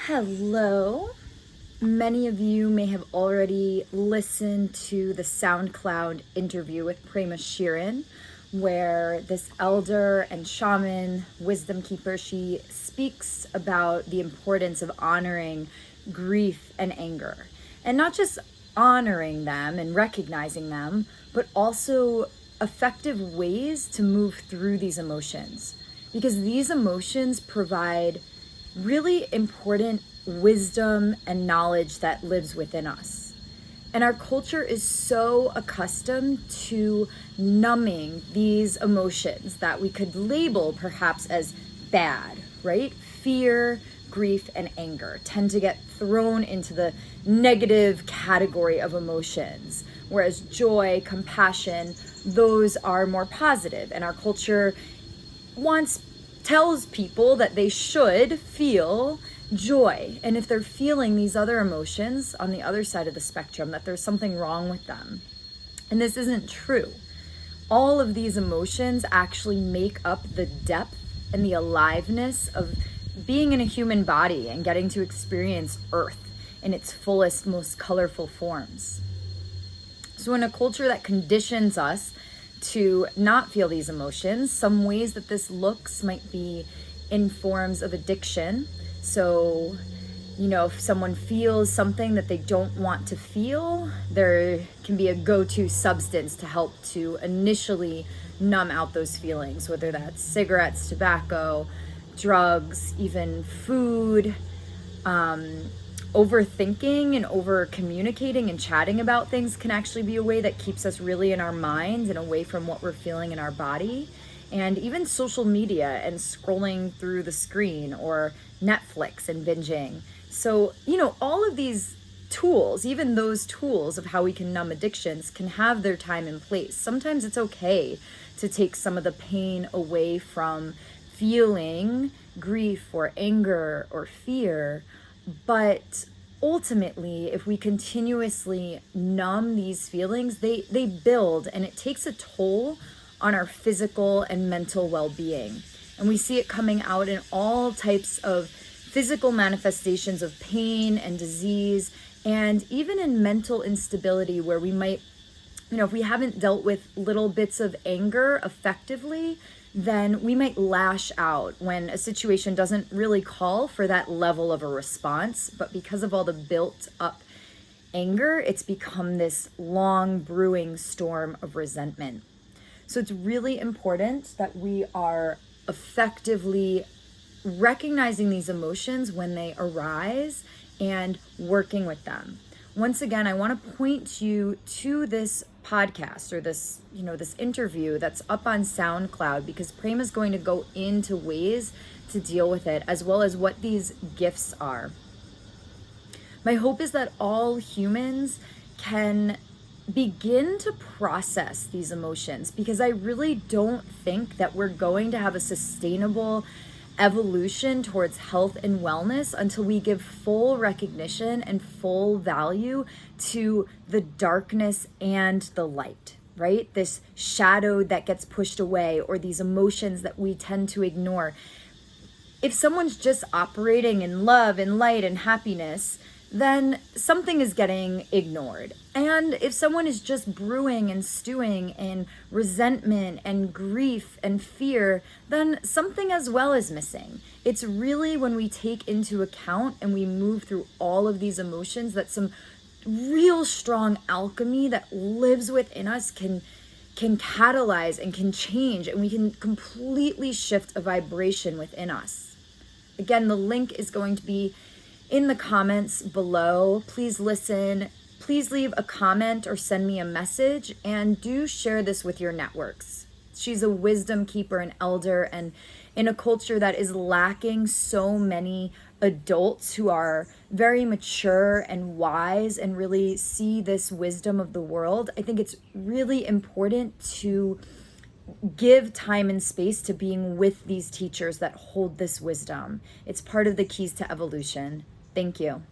Hello. Many of you may have already listened to the SoundCloud interview with Prema Sheerin, where this elder and shaman, wisdom keeper, she speaks about the importance of honoring grief and anger. And not just honoring them and recognizing them, but also effective ways to move through these emotions. Because these emotions provide really important wisdom and knowledge that lives within us. And our culture is so accustomed to numbing these emotions that we could label perhaps as bad, right? Fear, grief, and anger tend to get thrown into the negative category of emotions, whereas joy, compassion, those are more positive. And our culture tells people that they should feel joy. And if they're feeling these other emotions on the other side of the spectrum, that there's something wrong with them. And this isn't true. All of these emotions actually make up the depth and the aliveness of being in a human body and getting to experience Earth in its fullest, most colorful forms. So in a culture that conditions us to not feel these emotions, some ways that this looks might be in forms of addiction. So, if someone feels something that they don't want to feel, there can be a go-to substance to help to initially numb out those feelings, whether that's cigarettes, tobacco, drugs, even food. Overthinking and over communicating and chatting about things can actually be a way that keeps us really in our minds and away from what we're feeling in our body. And even social media and scrolling through the screen, or Netflix and binging. So, all of these tools, even those tools of how we can numb addictions, can have their time and place. Sometimes it's okay to take some of the pain away from feeling grief or anger or fear. But ultimately, if we continuously numb these feelings, they build, and it takes a toll on our physical and mental well-being. And we see it coming out in all types of physical manifestations of pain and disease, and even in mental instability, where we might, if we haven't dealt with little bits of anger effectively, then we might lash out when a situation doesn't really call for that level of a response. But because of all the built up anger, it's become this long brewing storm of resentment. So it's really important that we are effectively recognizing these emotions when they arise and working with them. Once again, I want to point you to this podcast, or this interview that's up on SoundCloud, because Prema is going to go into ways to deal with it, as well as what these gifts are. My hope is that all humans can begin to process these emotions, because I really don't think that we're going to have a sustainable evolution towards health and wellness until we give full recognition and full value to the darkness and the light, right? This shadow that gets pushed away, or these emotions that we tend to ignore. If someone's just operating in love and light and happiness, then something is getting ignored. And if someone is just brewing and stewing in resentment and grief and fear, then something as well is missing. It's really when we take into account and we move through all of these emotions that some real strong alchemy that lives within us can catalyze and can change, and we can completely shift a vibration within us. Again, the link is going to be in the comments below. Please listen, please leave a comment or send me a message, and do share this with your networks. She's a wisdom keeper and elder, and in a culture that is lacking so many adults who are very mature and wise and really see this wisdom of the world, I think it's really important to give time and space to being with these teachers that hold this wisdom. It's part of the keys to evolution. Thank you.